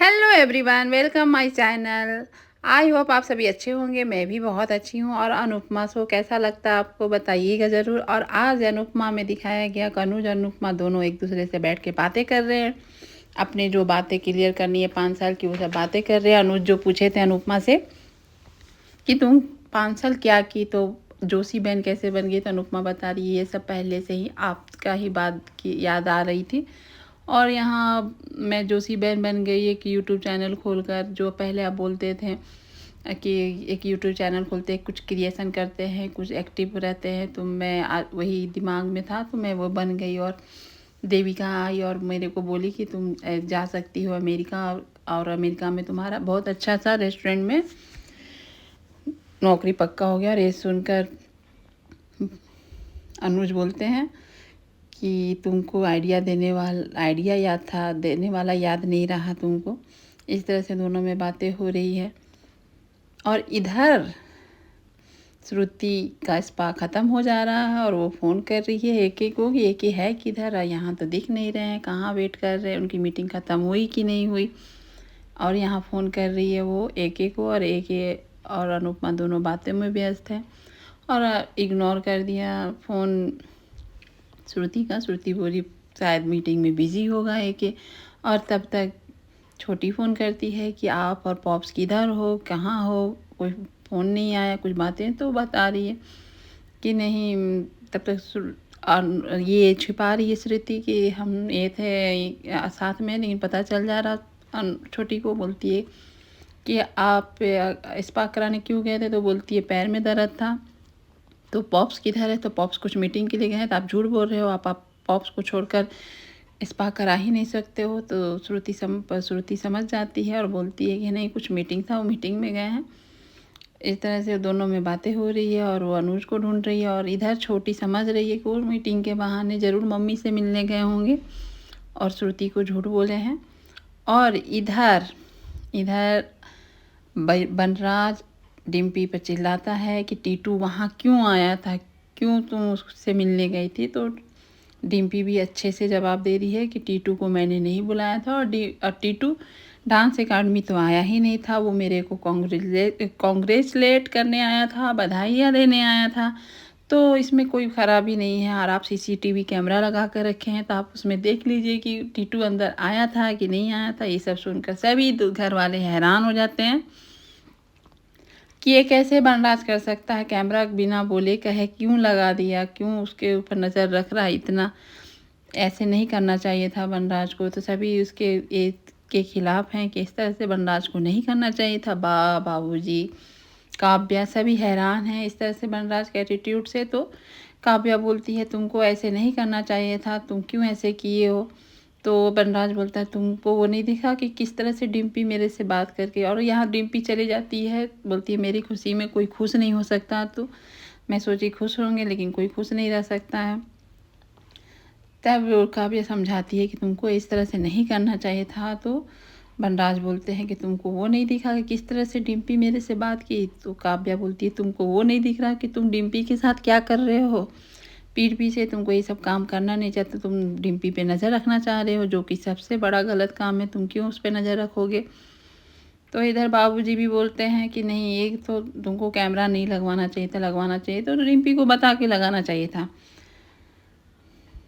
Hello everyone, welcome my channel. I hope आप सभी अच्छे होंगे। मैं भी बहुत अच्छी हूँ। और अनुपमा शो कैसा लगता है आपको बताइएगा ज़रूर। और आज अनुपमा में दिखाया गया अनुज और अनुपमा दोनों एक दूसरे से बैठ के बातें कर रहे हैं। अपनी जो बातें क्लियर करनी है 5 साल की वो सब बातें कर रहे हैं। अनुज जो पूछे थे अनुपमा से कि तुम 5 साल क्या की, तो जोशी बहन कैसे बन गई, तो अनुपमा बता रही है ये सब पहले से ही आपका ही बात की याद आ रही थी। और यहाँ मैं जोशी बहन बन गई एक यूट्यूब चैनल खोलकर। जो पहले आप बोलते थे कि एक यूट्यूब चैनल खोलते हैं, कुछ क्रिएशन करते हैं, कुछ एक्टिव रहते हैं, तो मैं वही दिमाग में था, तो मैं वो बन गई। और देविका आई और मेरे को बोली कि तुम जा सकती हो अमेरिका, और अमेरिका में तुम्हारा बहुत अच्छा सा रेस्टोरेंट में नौकरी पक्का हो गया। और ये सुनकर अनुज बोलते हैं कि तुमको आइडिया याद था, देने वाला याद नहीं रहा तुमको। इस तरह से दोनों में बातें हो रही है। और इधर श्रुति का स्पा ख़त्म हो जा रहा है और वो फ़ोन कर रही है एक एक को कि एक ही है किधर, यहाँ तो दिख नहीं रहे हैं, कहाँ वेट कर रहे हैं, उनकी मीटिंग ख़त्म हुई कि नहीं हुई। और यहाँ फ़ोन कर रही है वो एक एक को, और और अनुपमा दोनों बातें में व्यस्त है। और इग्नोर कर दिया फ़ोन श्रुति का। श्रुति बोली शायद मीटिंग में बिज़ी होगा एक। और तब तक छोटी फ़ोन करती है कि आप और पॉप्स किधर हो, कहाँ हो, कोई फ़ोन नहीं आया, कुछ बातें तो बता रही है कि नहीं। तब तक ये छिपा रही है श्रुति कि हम ये थे साथ में, लेकिन पता चल जा रहा। छोटी को बोलती है कि आप स्पा कराने क्यों गए थे, तो बोलती है पैर में दर्द था। तो पॉप्स किधर है, तो पॉप्स कुछ मीटिंग के लिए गए हैं। तो आप झूठ बोल रहे हो, आप पॉप्स को छोड़कर स्पा करा ही नहीं सकते हो। तो श्रुति समझ जाती है और बोलती है कि नहीं, कुछ मीटिंग था, वो मीटिंग में गए हैं। इस तरह से दोनों में बातें हो रही है और वो अनुज को ढूंढ रही है। और इधर छोटी समझ रही है कि वो मीटिंग के बहाने ज़रूर मम्मी से मिलने गए होंगे और श्रुति को झूठ बोले हैं। और इधर इधर बनराज डिम्पी पर चिल्लाता है कि टीटू वहाँ क्यों आया था, क्यों तुम उससे मिलने गई थी। तो डिम्पी भी अच्छे से जवाब दे रही है कि टीटू को मैंने नहीं बुलाया था, और टीटू डांस अकाडमी तो आया ही नहीं था, वो मेरे को कॉन्ग्रेचुलेट करने आया था, बधाइयाँ देने आया था। तो इसमें कोई ख़राबी नहीं है। और आप सीसीटीवी कैमरा लगा कर रखे हैं, तो आप उसमें देख लीजिए कि टीटू अंदर आया था कि नहीं आया था। ये सब सुनकर सभी घर वाले हैरान हो जाते हैं कि ये कैसे बनराज कर सकता है, कैमरा बिना बोले कहे क्यों लगा दिया, क्यों उसके ऊपर नज़र रख रहा है इतना, ऐसे नहीं करना चाहिए था बनराज को। तो सभी उसके के खिलाफ हैं कि इस तरह से बनराज को नहीं करना चाहिए था। बाबूजी, काव्या सभी हैरान हैं इस तरह से बनराज के एटीट्यूड से। तो काव्या बोलती है तुमको ऐसे नहीं करना चाहिए था, तुम क्यों ऐसे किए हो। तो बनराज बोलता है तुमको वो नहीं दिखा कि किस तरह से डिम्पी मेरे से बात करके। और यहाँ डिम्पी चली जाती है, बोलती है मेरी खुशी में कोई खुश नहीं हो सकता। तो मैं सोची खुश होंगे, लेकिन कोई खुश नहीं रह सकता है। तब काव्या समझाती है कि तुमको इस तरह से नहीं करना चाहिए था। तो बनराज बोलते हैं कि तुमको वो नहीं दिखा कि किस तरह से डिम्पी मेरे से बात की। तो काव्या बोलती है तुमको वो नहीं दिख रहा कि तुम डिम्पी के साथ क्या कर रहे हो, पीठ पीछे तुमको ये सब काम करना नहीं चाहते, तुम डिम्पी पे नज़र रखना चाह रहे हो, जो कि सबसे बड़ा गलत काम है, तुम क्यों उस पर नज़र रखोगे। तो इधर बाबूजी भी बोलते हैं कि नहीं, एक तो तुमको कैमरा नहीं लगवाना चाहिए था, लगवाना चाहिए तो डिम्पी को बता के लगाना चाहिए था।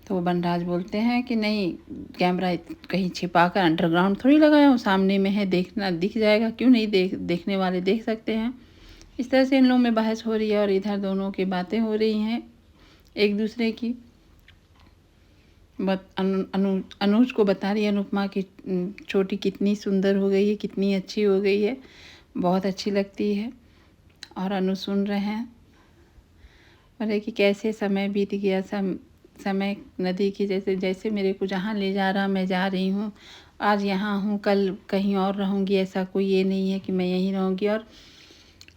तो बनराज बोलते हैं कि नहीं, कैमरा कहीं छिपा कर अंडरग्राउंड थोड़ी लगाया हूँ, सामने में है, देखना दिख जाएगा, क्यों नहीं देखने वाले देख सकते हैं। इस तरह से इन लोगों में बहस हो रही है और इधर दोनों की बातें हो रही हैं एक दूसरे की। अनुज को बता रही है अनुपमा की छोटी कितनी सुंदर हो गई है, कितनी अच्छी हो गई है, बहुत अच्छी लगती है। और अनुज सुन रहे हैं, बोले कि कैसे समय बीत गया, समय नदी की जैसे जैसे मेरे को जहाँ ले जा रहा मैं जा रही हूँ। आज यहाँ हूँ, कल कहीं और रहूँगी, ऐसा कोई ये नहीं है कि मैं यहीं रहूँगी। और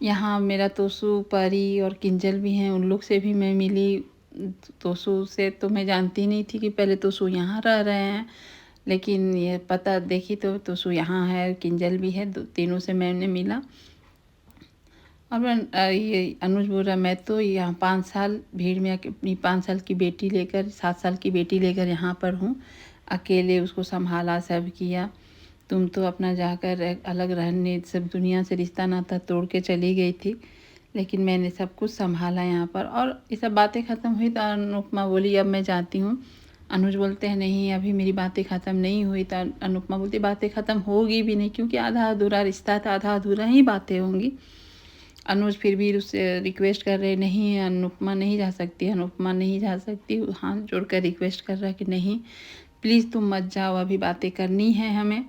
यहाँ मेरा तोसू, परी और किंजल भी हैं, उन लोग से भी मैं मिली। तोसू से तो मैं जानती नहीं थी कि पहले तोसू यहाँ रह रहे हैं, लेकिन ये पता देखी तो तोसू यहाँ है, किंजल भी है, तीनों से मैंने मिला। और ये अनुज बोल रहा मैं तो यहाँ 5 साल भीड़ में अपनी 5 साल की बेटी लेकर, 7 साल की बेटी लेकर यहाँ पर हूँ, अकेले उसको संभाला, सब किया। तुम तो अपना जाकर अलग रहने, सब दुनिया से रिश्ता नाता तोड़ के चली गई थी, लेकिन मैंने सब कुछ संभाला यहाँ पर। और ये सब बातें ख़त्म हुई तो अनुपमा बोली अब मैं जाती हूँ। अनुज बोलते हैं नहीं अभी मेरी बातें ख़त्म नहीं हुई। तो अनुपमा बोलती बातें ख़त्म होगी भी नहीं, क्योंकि आधा अधूरा रिश्ता था, आधा अधूरा ही बातें होंगी। अनुज फिर भी उससे रिक्वेस्ट कर रहे नहीं अनुपमा नहीं जा सकती, अनुपमा नहीं जा सकती, हाथ जोड़कर रिक्वेस्ट कर रहा कि नहीं प्लीज़ तुम मत जाओ, अभी बातें करनी है हमें।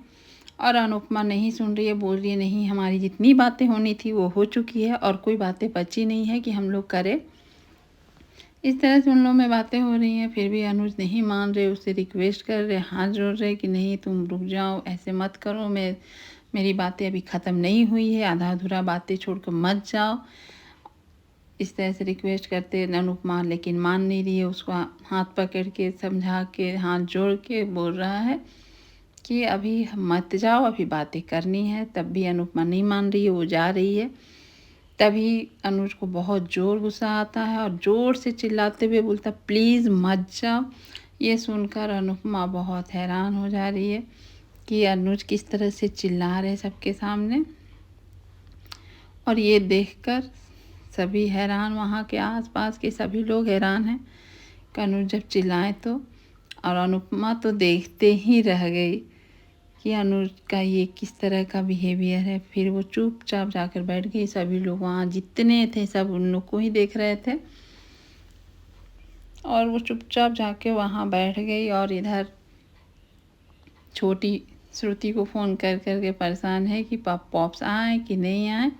और अनुपमा नहीं सुन रही है, बोल रही है नहीं हमारी जितनी बातें होनी थी वो हो चुकी है और कोई बातें बची नहीं है कि हम लोग करें। इस तरह से उन लोगों में बातें हो रही हैं, फिर भी अनुज नहीं मान रहे, उससे रिक्वेस्ट कर रहे, हाथ जोड़ रहे कि नहीं तुम रुक जाओ, ऐसे मत करो, मेरी बातें अभी ख़त्म नहीं हुई है, आधा अधूरा बातें छोड़कर मत जाओ। इस तरह से रिक्वेस्ट करते अनुपमा, लेकिन मान नहीं रही है। उसको हाथ पकड़ के समझा के हाथ जोड़ के बोल रहा है कि अभी मत जाओ, अभी बातें करनी है। तब भी अनुपमा नहीं मान रही है, वो जा रही है। तभी अनुज को बहुत ज़ोर गुस्सा आता है और ज़ोर से चिल्लाते हुए बोलता प्लीज़ मत जाओ। ये सुनकर अनुपमा बहुत हैरान हो जा रही है कि अनुज किस तरह से चिल्ला रहे सबके सामने। और ये देखकर सभी हैरान, वहाँ के आसपास के सभी लोग हैरान हैं कि अनुज जब चिल्लाए तो। और अनुपमा तो देखते ही रह गई कि अनुज का ये किस तरह का बिहेवियर है। फिर वो चुपचाप जाकर बैठ गई। सभी लोग वहाँ जितने थे सब उन लोग को ही देख रहे थे और वो चुपचाप जाके वहाँ बैठ गई। और इधर छोटी श्रुति को फ़ोन कर कर के परेशान है कि पॉप्स आए कि नहीं आए।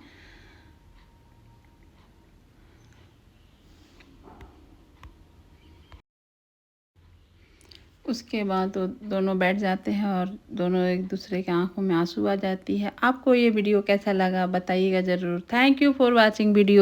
उसके बाद तो दोनों बैठ जाते हैं और दोनों एक दूसरे के आंखों में आंसू आ जाती है। आपको ये वीडियो कैसा लगा बताइएगा ज़रूर। Thank you for watching video.